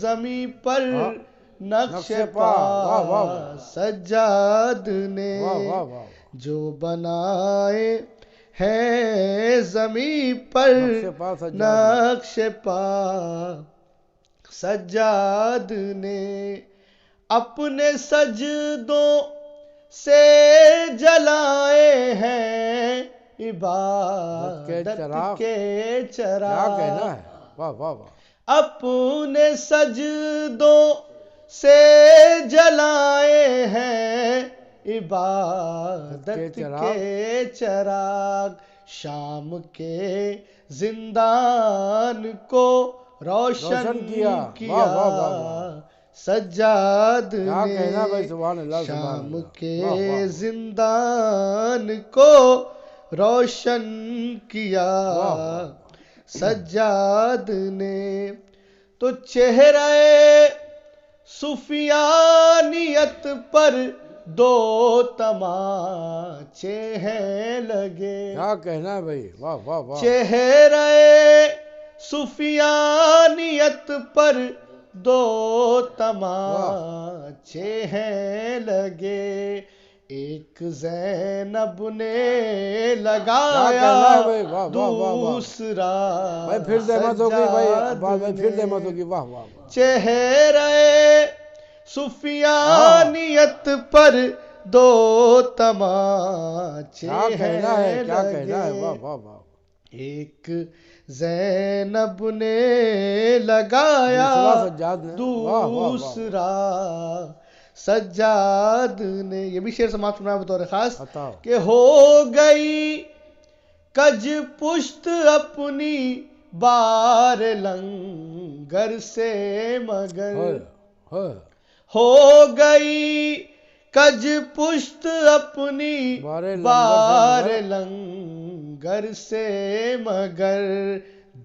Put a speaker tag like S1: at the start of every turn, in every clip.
S1: زمیں پر نقش
S2: پا، واہ واہ
S1: پا سجاد نے
S2: واہ واہ واہ،
S1: جو بنائے ہیں زمیں پر
S2: نقش پا سجاد نے،
S1: نقش پا سجاد نے اپنے سجدوں سے جلائے ہیں عبادت
S2: چراغ،
S1: کے
S2: کیا
S1: چراغ
S2: کہنا ہے، واہ واہ واہ،
S1: اپنے سجدوں سے جلائے ہیں عبادت کے چراغ شام کے زندان کو روشن
S2: کیا،
S1: کیا
S2: واہ واہ واہ واہ،
S1: سجاد
S2: کیا کہنا بھائی،
S1: نے
S2: سبحان اللہ، سبحان
S1: شام
S2: اللہ، واہ
S1: کے
S2: واہ،
S1: زندان کو روشن کیا
S2: واہ واہ،
S1: سجاد نے تو چہرہ سفیانیت پر دو تماچے ہیں لگے
S2: کیا کہنا ہے بھائی، واہ واہ واہ،
S1: چہرہ سفیانیت پر دو تماچے ہیں لگے ایک زینب نے لگایا دوسرا
S2: بھائی پھر دہمت ہوگی بھائی پھر دہمت ہوگی، واہ واہ واہ،
S1: چہرہ سفیانیت پر دو تماچے
S2: کیا کہنا ہے،
S1: ہیں
S2: کیا کہنا ہے، واہ
S1: لگے
S2: واہ واہ،
S1: ایک زینب نے لگایا
S2: دوسرا سجاد نے، واہ واہ واہ،
S1: دوسرا سجاد نے یہ بھی شعر سماعت فرمایا بطور خاص
S2: بتاؤ،
S1: کہ ہو گئی کج پشت اپنی بار لنگر سے مگر
S2: ہوئے ہوئے،
S1: ہو گئی کج پشت اپنی بار لنگر سے مگر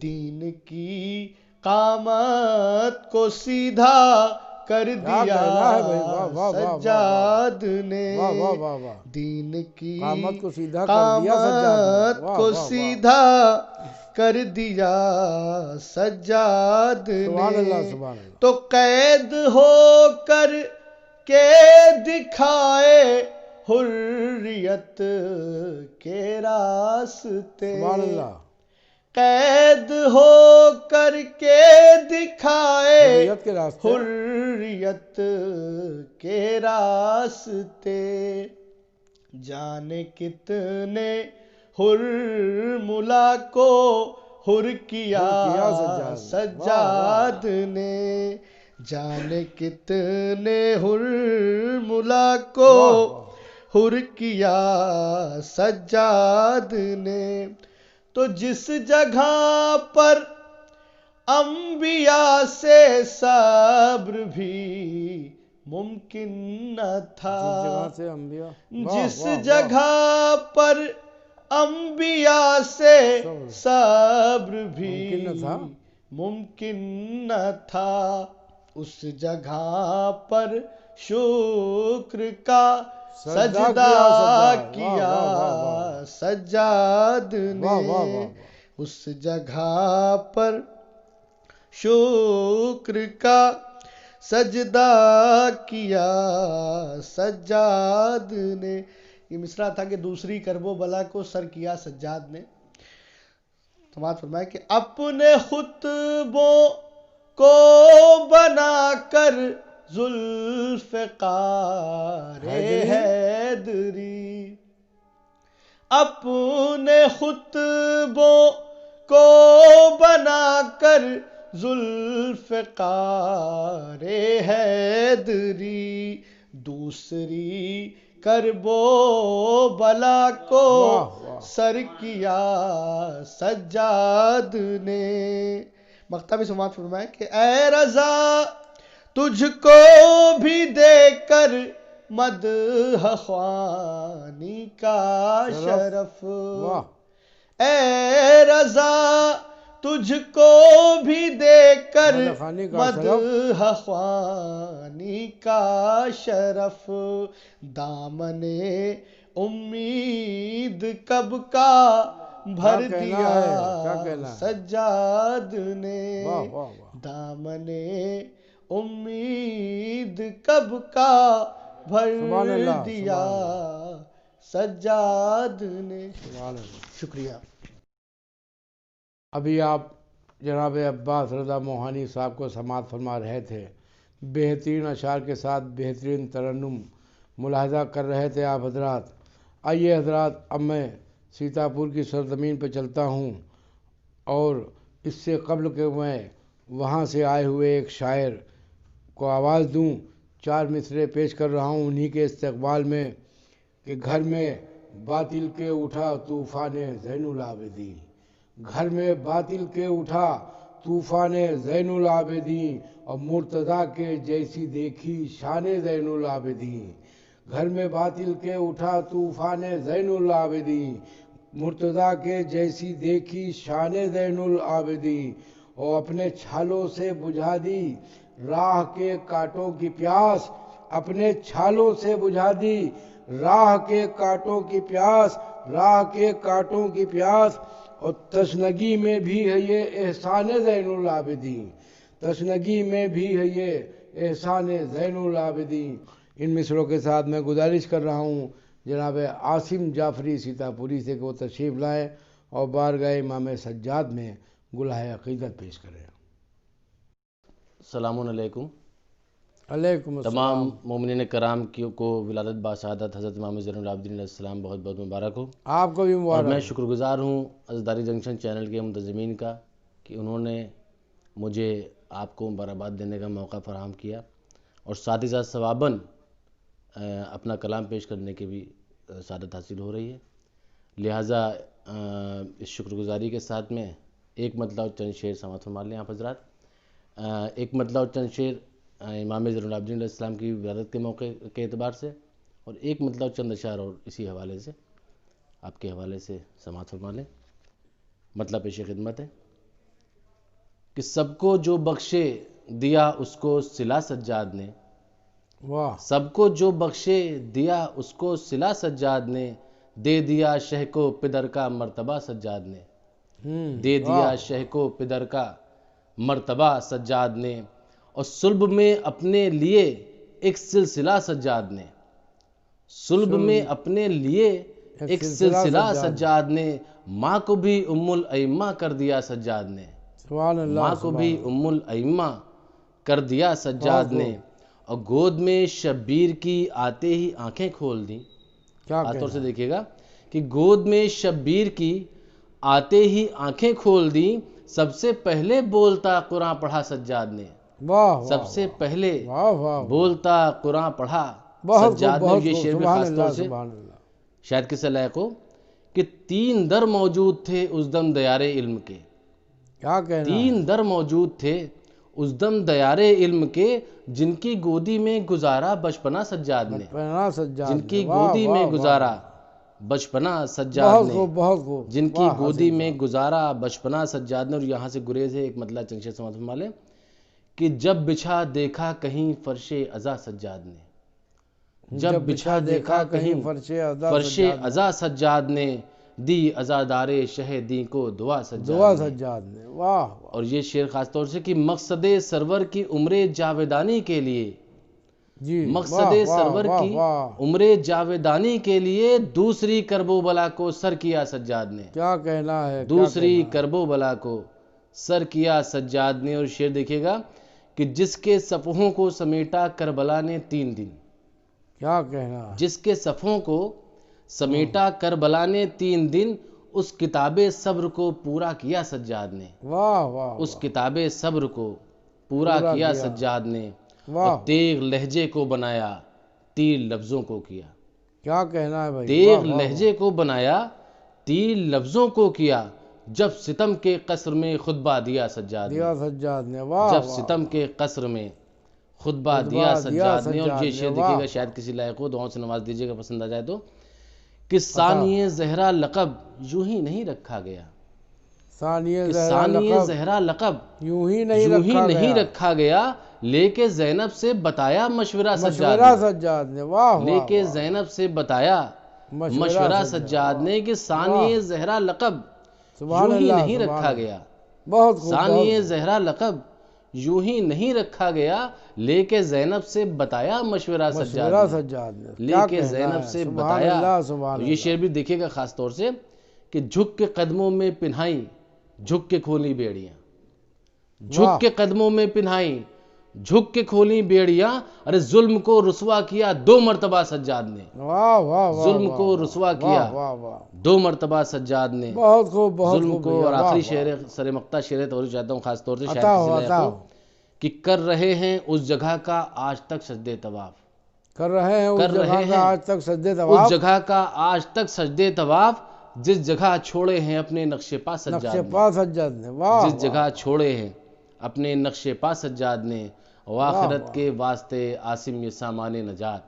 S1: دین کی قامت کو سیدھا کر دیا سجاد نے دین کی
S2: قامت کو سیدھا کر دیا
S1: قامت
S2: سجاد،
S1: کو سیدھا کر دیا سجاد
S2: سبحان اللہ
S1: نے
S2: سبحان اللہ،
S1: تو قید ہو کر کے دکھائے حریت کے راستے
S2: سبحان اللہ،
S1: قید ہو کر کے دکھائے
S2: حریت کے راستے،
S1: حریت کے راستے جانے کتنے حر ملا کو حر کیا سجاد نے جانے کتنے حر ملا کو حر کیا سجاد نے تو جس جگہ پر انبیاء سے صبر بھی ممکن نہ تھا جس جگہ پر انبیاء سے صبر بھی ممکن نہ تھا اس جگہ پر شکر کا سجدہ کیا سجاد نے اس جگہ پر شکر کا سجدہ کیا سجاد نے یہ مصرع تھا کہ دوسری کرب و بلا کو سر کیا سجاد نے سماعت فرمایا کہ اپنے خطبوں کو بنا کر ذوالفقار حیدری اپنے خطبوں کو بنا کر ذوالفقار حیدری دوسری کرب و بلا کو سر کیا سجاد نے مقطع بھی سماعت فرمائے کہ اے رضا تجھ کو بھی دے کر مدح خوانی کا شرف اے رضا تجھ کو بھی دے کر مدح خوانی کا شرف دامن امید کب کا بھر
S2: کیا کہنا
S1: دیا
S2: ہے، کیا کہنا ہے؟
S1: سجاد نے
S2: واہ واہ واہ،
S1: دامن امید کب کا
S2: سبحان
S1: بھر
S2: اللہ،
S1: دیا
S2: سبحان
S1: سجاد نے۔
S2: سبحان اللہ۔
S1: شکریہ۔
S2: ابھی آپ جناب عباس رضا موہانی صاحب کو سماعت فرما رہے تھے، بہترین اشعار کے ساتھ بہترین ترنم ملاحظہ کر رہے تھے آپ حضرات۔ آئیے حضرات، اب میں سیتاپور کی سرزمین پہ چلتا ہوں، اور اس سے قبل کہ میں وہاں سے آئے ہوئے ایک شاعر کو آواز دوں، 4 مصرے پیش کر رہا ہوں انہی کے استقبال میں کہ گھر میں باطل کے اٹھا طوفان زین العابدین، گھر میں باطل کے اٹھا طوفان زین العابدین، اور مرتضیٰ کے جیسی دیکھی شان زین العابدین، گھر میں باطل کے اٹھا طوفان زین العابدین، مرتضیٰ کے جیسی دیکھی شان زین العابدین، اور اپنے چھالوں سے بجھا دی راہ کے کانٹوں کی پیاس، اپنے چھالوں سے بجھا دی راہ کے کانٹوں کی پیاس، راہ کے کانٹوں کی پیاس، اور تشنگی میں بھی ہے یہ احسان زین العابدین، تشنگی میں بھی ہے یہ احسان زین العابدین۔ ان مصروں کے ساتھ میں گزارش کر رہا ہوں جناب عاصم جعفری سیتاپوری سے کہ وہ تشریف لائیں اور بارگاہ امام سجاد میں گلہائے عقیدت پیش کریں۔
S3: السلام علیکم۔
S2: علیکم السلام۔
S3: تمام مومنین کرام کو ولادت باشہادت حضرت امام زین العابدین علیہ السلام بہت بہت مبارک ہو۔
S2: آپ کو بھی
S3: اور
S2: مبارک۔
S3: میں شکر گزار ہوں عزاداری جنکشن چینل کے منتظمین کا کہ انہوں نے مجھے آپ کو مبارکباد دینے کا موقع فراہم کیا، اور ساتھ ہی ساتھ ثواباً اپنا کلام پیش کرنے کی بھی سعادت حاصل ہو رہی ہے۔ لہٰذا اس شکر گزاری کے ساتھ میں ایک مطلع اور چند شعر سماعت فرما لیں آپ حضرات۔ ایک مطلع اور چند شعر امام زین العابدین علیہ السلام کی ولادت کے موقع کے اعتبار سے، اور ایک مطلع اور چند اشعار اور اسی حوالے سے آپ کے حوالے سے سماعت فرما لیں۔ مطلب پیش خدمت ہے کہ سب کو جو بخشے دیا اس کو صلہ سجاد نے،
S2: واہ،
S3: سب کو جو بخشے دیا اس کو صلہ سجاد نے، دے دیا شہ کو پدر کا مرتبہ سجاد نے، دے دیا شہ کو پدر کا مرتبہ سجاد نے، اور صلب میں اپنے لیے ایک سلسلہ سجاد نے، صلب میں اپنے لیے ایک سلسلہ سجاد نے، ماں کو بھی ام الائمہ کر دیا سجاد نے،
S2: سبحان اللہ،
S3: ماں کو بھی ام الائمہ کر دیا سجاد نے، اور گود میں شبیر کی آتے ہی آنکھیں کھول دیں۔
S2: کیا
S3: خاص طور سے دیکھیے گا کہ گود میں شبیر کی آتے ہی آنکھیں کھول دیں، سب سے پہلے بولتا قرآن پڑھا سجاد نے،
S2: واہ،
S3: سب سے پہلے
S2: واہ واہ،
S3: بولتا قرآن پڑھا
S2: بہت
S3: سجاد نے۔
S2: بہت
S3: یہ شعر میں
S2: سبحان
S3: خاص طور
S2: اللہ،
S3: سے
S2: سبحان اللہ۔
S3: شاید کس لائق ہو کہ 3 در موجود تھے اس دم دیار علم کے،
S2: کیا کہنا،
S3: 3 در موجود تھے اس دم دیار علم کے، جن کی گودی میں گزارا بچپنا سجاد نے،
S2: پہنا سجاد،
S3: جن کی
S2: واہ،
S3: گودی
S2: واہ،
S3: میں
S2: واہ،
S3: گزارا بچپنا سجاد
S2: بہت
S3: نے،
S2: خوب، بہت خوب،
S3: جن کی
S2: واہ،
S3: گودی
S2: حسین
S3: میں
S2: صاحب۔
S3: گزارا بچپنا سجاد نے۔ اور یہاں سے گریز ہے ایک مطلع چنشے سماعت فرما لیں کہ جب بچھا دیکھا کہیں فرش عزا سجاد نے، جب بچھا دیکھا کہیں فرش عزا سجاد نے، دی عزادار شہ دین کو دعا
S2: دعا
S3: سجاد نے۔
S2: سجاد نے، واہ واہ،
S3: اور یہ شعر خاص طور سے کہ مقصد سرور کی عمر جاویدانی کے لیے،
S2: جی،
S3: مقصد
S2: واہ،
S3: سرور
S2: واہ،
S3: کی
S2: واہ،
S3: عمر جاویدانی کے لیے دوسری کرب و بلا کو سر کیا سجاد نے،
S2: کیا کہنا ہے، کیا
S3: دوسری
S2: کہنا ہے۔
S3: کرب و بلا کو سر کیا سجاد نے۔ اور شعر دیکھیے گا کہ جس کے صفحوں کو سمیٹا کربلا نے 3 دن،
S2: کیا کہنا ہے،
S3: جس کے صفحوں کو سمیٹا کربلا نے 3 دن، اس کتاب صبر کو پورا کیا سجاد نے،
S2: واہ واہ،
S3: اس کتاب صبر کو پورا کیا سجاد نے،
S2: واہ،
S3: اور تیغ لہجے کو بنایا تیر لفظوں کو کیا،
S2: کیا کہنا ہے بھائی،
S3: تیغ
S2: واہ، واہ،
S3: لہجے کو بنایا تیر لفظوں کو کیا، جب ستم کے قصر میں خطبہ دیا سجاد نے،
S2: دیا سجاد نے، واہ
S3: جب
S2: واہ،
S3: ستم کے قصر میں خطبہ دیا سجاد نے۔ اور یہ شعر دیکھیے گا شاید کسی لائق ہو، دعاؤں سے نواز دیجیے گا پسند آ جائے تو، کہ ثانیہ زہرا لقب یوں ہی نہیں رکھا گیا،
S2: ثانیہ
S3: کہ
S2: زہرا
S3: ثانیہ
S2: لقب
S3: زہرا لقب
S2: یوں ہی
S3: یوں ہی نہیں
S2: نہیں
S3: رکھا گیا، لے کے زینب سے بتایا مشورہ سجاد
S2: مشورہ
S3: نے،
S2: سجاد نے، واہ واہ،
S3: لے کے زینب سے بتایا مشورہ سجاد نے، کہ ثانیہ زہرا لقب
S2: سبحان
S3: یوں ہی
S2: اللہ،
S3: نہیں
S2: سبحان
S3: رکھا
S2: اللہ۔
S3: گیا،
S2: بہت خوب،
S3: ثانیہ زہرا لقب یوں ہی نہیں رکھا گیا، لے کے زینب سے بتایا مشورہ سجاد
S2: مشورہ
S3: نے،
S2: سجاد نے
S3: لے
S2: کیا
S3: کے
S2: کہنا
S3: زینب
S2: ہے،
S3: سے
S2: سبحان
S3: بتایا۔
S2: اللہ، سبحان
S3: اور یہ
S2: اللہ۔
S3: شعر بھی دیکھیے گا خاص طور سے کہ جھک کے قدموں میں پنہائی، جھک کے کھولی بیڑیاں،
S2: واہ،
S3: جھک کے قدموں میں پنہائی، جھک کے کھولی بیڑیاں، ارے ظلم کو رسوا کیا 2 مرتبہ سجاد نے،
S2: واہ واہ واہ،
S3: ظلم
S2: واہ،
S3: کو
S2: واہ،
S3: رسوا
S2: واہ،
S3: کیا
S2: واہ واہ،
S3: 2 مرتبہ سجاد نے،
S2: بہت خوب، بہت
S3: ظلم
S2: خوب
S3: کو۔
S2: بھیا،
S3: اور
S2: واہ،
S3: آخری
S2: واہ۔
S3: شعر سر مقطع شعر توجہ چاہتا ہوں خاص طور سے شاعر
S2: عطا
S3: کی
S2: ہو،
S3: ذلح
S2: عطا
S3: کو،
S2: ہو۔
S3: کہ کر رہے ہیں اس جگہ کا آج تک سجدے طواف،
S2: کر رہے ہیں اس
S3: کر
S2: جگہ
S3: رہے
S2: کا
S3: ہیں
S2: آج تک سجدے
S3: اس
S2: طواف،
S3: جگہ کا آج تک سجدے طواف، جس جگہ چھوڑے ہیں اپنے نقش پا
S2: نقش
S3: سجاد نے،
S2: پا سجاد نے، واہ
S3: جس
S2: واہ،
S3: جگہ چھوڑے ہیں اپنے نقش پا سجاد نے، آخرت کے واسطے عاصم یہ سامان نجات،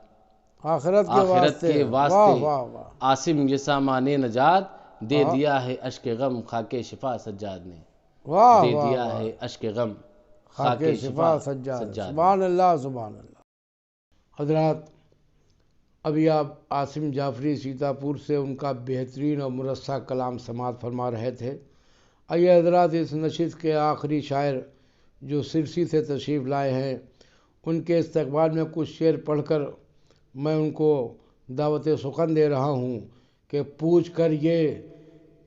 S2: آخرت کے
S3: آخرت
S2: واسطے،
S3: کے
S2: واہ
S3: واسطے
S2: واہ واہ،
S3: عاصم یہ سامان نجات، دے دیا ہے اشک غم خاک شفا سجاد نے،
S2: واہ
S3: دے
S2: واہ
S3: دیا
S2: واہ،
S3: ہے اشک غم
S2: خاک شفا سجاد، سبحان اللہ، سبحان اللہ۔ حضرات، ابھی آپ عاصم جعفری سیتاپور سے ان کا بہترین اور مرصع کلام سماعت فرما رہے تھے۔ آئیے حضرات، اس نشست کے آخری شاعر جو سرسی سے تشریف لائے ہیں، ان کے استقبال میں کچھ شعر پڑھ کر میں ان کو دعوت سخن دے رہا ہوں کہ پوچھ کر یہ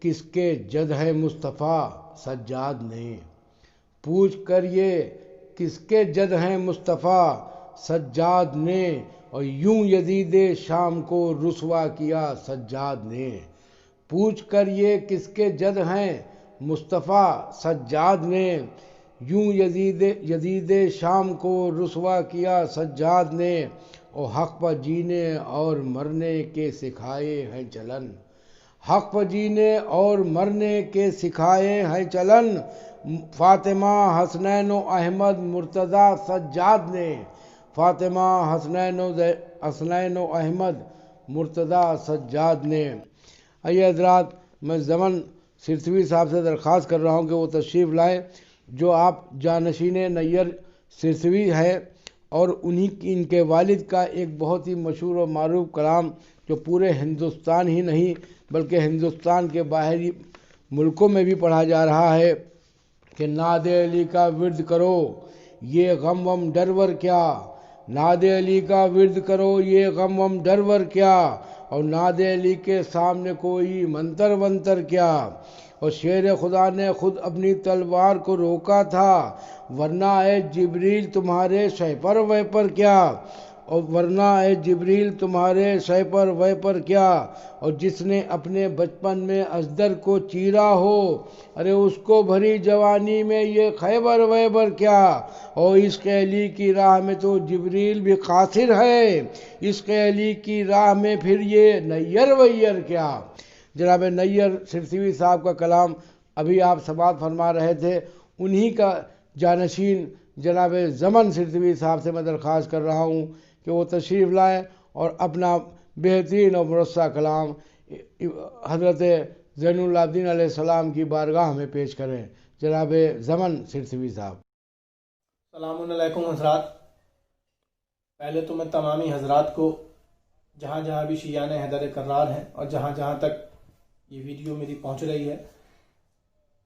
S2: کس کے جد ہے مصطفیٰ سجاد نے، پوچھ کر یہ کس کے جد ہیں مصطفیٰ سجاد نے، اور یوں یزید شام کو رسوا کیا سجاد نے، پوچھ کر یہ کس کے جد ہیں مصطفیٰ سجاد نے، یوں یزید شام کو رسوا کیا سجاد نے، اور حق پر جینے اور مرنے کے سکھائے ہیں چلن، حق پر جینے اور مرنے کے سکھائے ہیں چلن، فاطمہ حسنین و احمد مرتضیٰ سجاد نے، فاطمہ حسنین و احمد مرتضیٰ سجاد نے۔ آئیے حضرات، میں زمن سرسوی صاحب سے درخواست کر رہا ہوں کہ وہ تشریف لائیں، جو آپ جانشین نیر سرسوی ہے، اور ان کے والد کا ایک بہت ہی مشہور و معروف کلام جو پورے ہندوستان ہی نہیں بلکہ ہندوستان کے باہری ملکوں میں بھی پڑھا جا رہا ہے کہ ناد علی کا ورد کرو یہ غم وم ڈرور کیا، ناد علی کا ورد کرو یہ غم وم ڈرور کیا، اور ناد علی کے سامنے کوئی منتر ونتر کیا، اور شیر خدا نے خود اپنی تلوار کو روکا تھا، ورنہ اے جبریل تمہارے شہ پر وے پر کیا، اور ورنہ اے جبریل تمہارے شہ پر وے پر کیا، اور جس نے اپنے بچپن میں ازدر کو چیرا ہو، ارے اس کو بھری جوانی میں یہ خیبر ویبر کیا، اور عشق علی کی راہ میں تو جبریل بھی قاصر ہے، عشق علی کی راہ میں پھر یہ نیر ویر کیا۔ جناب نیر سرسوی صاحب کا کلام ابھی آپ سماعت فرما رہے تھے، انہی کا جانشین جناب زمن سرسوی صاحب سے میں درخواست کر رہا ہوں کہ وہ تشریف لائیں اور اپنا بہترین اور مرصع کلام حضرت زین العابدین علیہ السلام کی بارگاہ میں پیش کریں۔ جناب زمن سرسوی صاحب۔
S4: السلام علیکم حضرات، پہلے تو میں تمامی حضرات کو جہاں جہاں بھی شیعان حیدر کرار ہیں اور جہاں جہاں تک یہ ویڈیو میری پہنچ رہی ہے،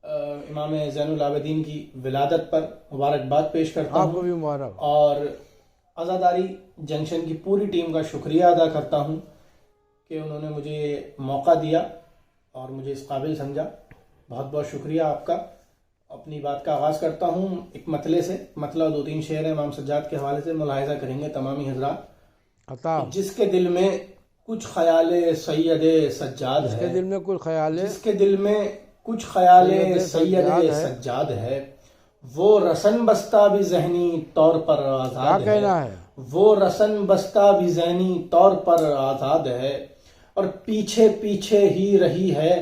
S4: امام زین العابدین کی ولادت پر مبارکباد پیش کرتا
S2: آپ کو
S4: ہوں،
S2: بھی مبارک۔
S4: اور عزاداری جنکشن کی پوری ٹیم کا شکریہ ادا کرتا ہوں کہ انہوں نے مجھے یہ موقع دیا اور مجھے اس قابل سمجھا۔ بہت بہت شکریہ آپ کا۔ اپنی بات کا آغاز کرتا ہوں ایک مطلع سے، مطلع 2-3 شعر ہیں امام سجاد کے حوالے سے، ملاحظہ کریں گے تمامی حضرات۔
S2: عطا،
S4: جس کے دل میں کچھ خیال سید سجاد
S2: اس کے
S4: ہے،
S2: دل میں کچھ خیال ہے،
S4: جس کے دل میں کچھ خیال
S2: سید
S4: سید سجاد ہے، وہ رسن بستہ بھی ذہنی طور پر
S2: کیا
S4: آزاد
S2: کہنا
S4: ہے،
S2: ہے؟
S4: وہ رسن بستہ بھی ذہنی طور پر آزاد ہے، اور پیچھے پیچھے ہی رہی ہے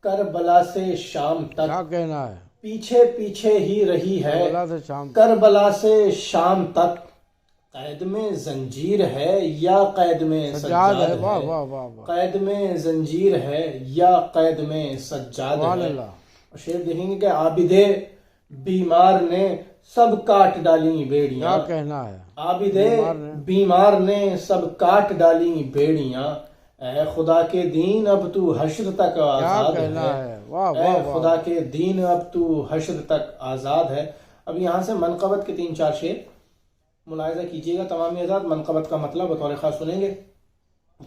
S4: کربلا سے شام تک،
S2: کیا کہنا ہے؟
S4: پیچھے پیچھے ہی رہی ہے
S2: کربلا سے شام
S4: کربلا سے شام تک، قید میں زنجیر ہے یا قید میں
S2: سجاد
S4: سجاد
S2: ہے، واہ
S4: ہے،
S2: واہ واہ واہ،
S4: قید میں زنجیر ہے یا قید میں سجاد
S2: سبحان
S4: ہے۔
S2: اللہ۔
S4: اور شعر دیکھیں گے کہ عابدے بیمار نے سب کاٹ ڈالی بیڑیاں،
S2: کیا کہنا ہے؟
S4: عابدے بیمار نے سب کاٹ ڈالی بیڑیاں، اے خدا کے دین اب تو حشر تک
S2: کیا
S4: آزاد
S2: کہنا
S4: ہے،
S2: ہے؟ واہ
S4: اے
S2: واہ واہ
S4: خدا کے دین اب تو حشر تک آزاد ہے. اب یہاں سے منقبت کے 3-4 شعر ملاحظہ کیجیے گا تمامی حضرات. منقبت کا مطلب بطور خاص سنیں گے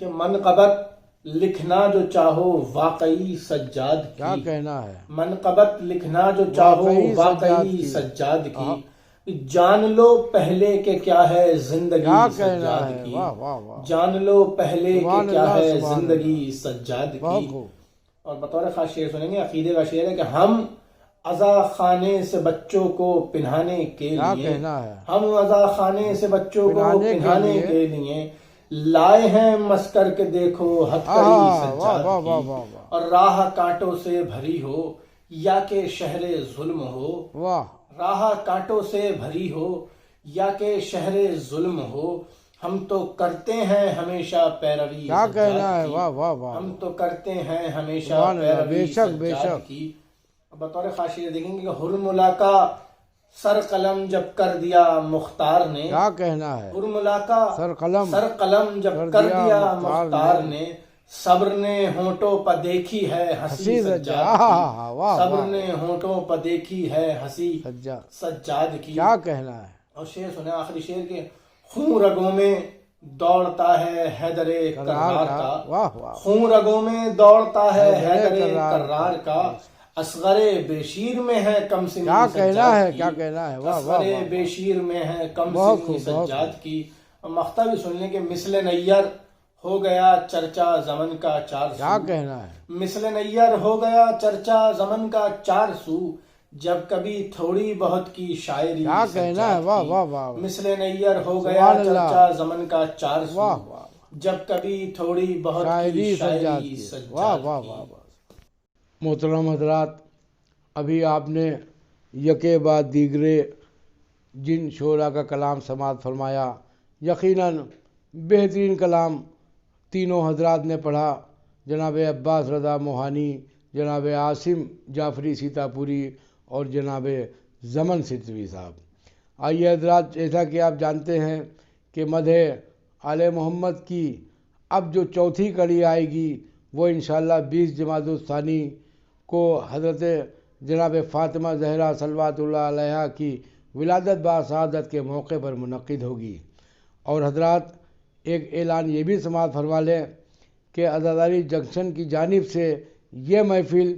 S4: کہ منقبت لکھنا جو چاہو واقعی سجاد
S2: کیا
S4: کی.
S2: کہنا ہے.
S4: منقبت لکھنا جو چاہو واقعی سجاد کی. جان لو پہلے کہ کیا ہے زندگی
S2: کیا کہنا
S4: سجاد
S2: ہے.
S4: کی.
S2: واہ واہ واہ.
S4: جان لو پہلے کہ
S2: سبحان
S4: کیا
S2: اللہ،
S4: ہے
S2: سبحان
S4: زندگی سجاد
S2: بہت
S4: کی.
S2: خوب.
S4: اور بطور خاص شعر سنیں گے. عقیدے کا شعر ہے کہ ہم عزا خانے سے بچوں کو پنہانے کے
S2: کیا
S4: لیے
S2: کہنا ہے.
S4: ہم عزا خانے سے بچوں کو
S2: پنہانے کے
S4: پنہانے
S2: لیے
S4: کے لیے لائے ہیں مسکر کے دیکھو ہتھکڑی
S2: واہ
S4: سجاد
S2: واہ واہ
S4: کی.
S2: واہ واہ.
S4: اور راہ کانٹوں سے بھری ہو یا کہ شہر ظلم ہو.
S2: واہ
S4: راہ کانٹوں سے بھری ہو یا کہ شہر ظلم ہو. ہم تو کرتے ہیں ہمیشہ پیروی
S2: کیا
S4: سجاد
S2: کہنا ہے.
S4: کی.
S2: واہ واہ واہ.
S4: ہم تو کرتے ہیں ہمیشہ
S2: سبحان اللہ.
S4: پیروی
S2: بے شک بے
S4: سجاد
S2: شک.
S4: کی. بطور خاص یہ دیکھیں گے کہ حرملا کا سر قلم جب کر دیا مختار نے.
S2: کیا کہنا ہے.
S4: حرملا کا
S2: سر قلم
S4: سر قلم جب کر دیا مختار نے. صبر نے ہونٹوں پر دیکھی ہے ہنسی سجاد کی. صبر نے ہونٹوں پر دیکھی ہے ہنسی سجاد کی.
S2: کیا کہنا ہے.
S4: اور شعر سنے آخری شعر کے. خون رگوں میں دوڑتا ہے حیدر کرار کا.
S2: واہ واہ.
S4: خون رگوں میں دوڑتا ہے حیدر کرار کا. اصغر بشیر میں ہے کم سنی
S2: کیا کہنا ہے.
S4: سجاد کی.
S2: کیا کہنا ہے. واہ واہ
S4: اصغر
S2: واہ.
S4: بشیر میں ہے کم
S2: بہت
S4: سنی
S2: خوب، بہت
S4: سجاد کی. اور مقطع بھی سن لیں کہ مثل نیر ہو گیا چرچا زمن کا چار سو.
S2: کیا کہنا ہے.
S4: مثل نیر ہو گیا چرچا زمن کا 4 سو. جب کبھی تھوڑی بہت کی شاعری
S2: کیا کہنا ہے.
S4: سجاد
S2: واہ
S4: کی.
S2: واہ واہ.
S4: مثل نیر ہو گیا
S2: سبحان اللہ.
S4: چرچا زمن کا 4 سو.
S2: واہ واہ.
S4: جب کبھی تھوڑی بہت
S2: شاعری
S4: کی
S2: سجاد
S4: شاعری
S2: کی.
S4: سجاد
S2: واہ واہ
S4: کی.
S2: واہ واہ. محترم حضرات، ابھی آپ نے یکے بعد دیگرے جن شعراء کا کلام سماعت فرمایا، یقیناً بہترین کلام تینوں حضرات نے پڑھا. جناب عباس رضا موہانی، جناب عاصم جعفری سیتاپوری اور جناب زمن سرسوی صاحب. آئیے حضرات، جیسا کہ آپ جانتے ہیں کہ مدح آل محمد کی اب جو چوتھی کڑی آئے گی وہ انشاءاللہ 20 جمادی الثانی کو حضرت جناب فاطمہ زہرا صلوات اللہ علیہا کی ولادت باسعادت کے موقع پر منعقد ہوگی. اور حضرات ایک اعلان یہ بھی سماعت فرما لیں کہ عزاداری جنکشن کی جانب سے یہ محفل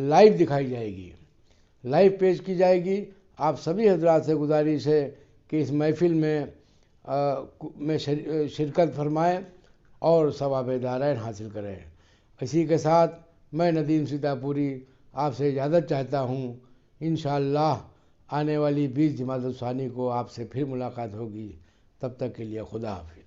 S2: لائیو دکھائی جائے گی، لائیو پیش کی جائے گی. آپ سبھی حضرات سے گزارش ہے کہ اس محفل میں شرکت فرمائیں اور ثواب دارین حاصل کریں. اسی کے ساتھ میں ندیم سیتاپوری آپ سے اجازت چاہتا ہوں. انشاءاللہ آنے والی 20 جمادی الثانی کو آپ سے پھر ملاقات ہوگی. تب تک کے لیے خدا حافظ.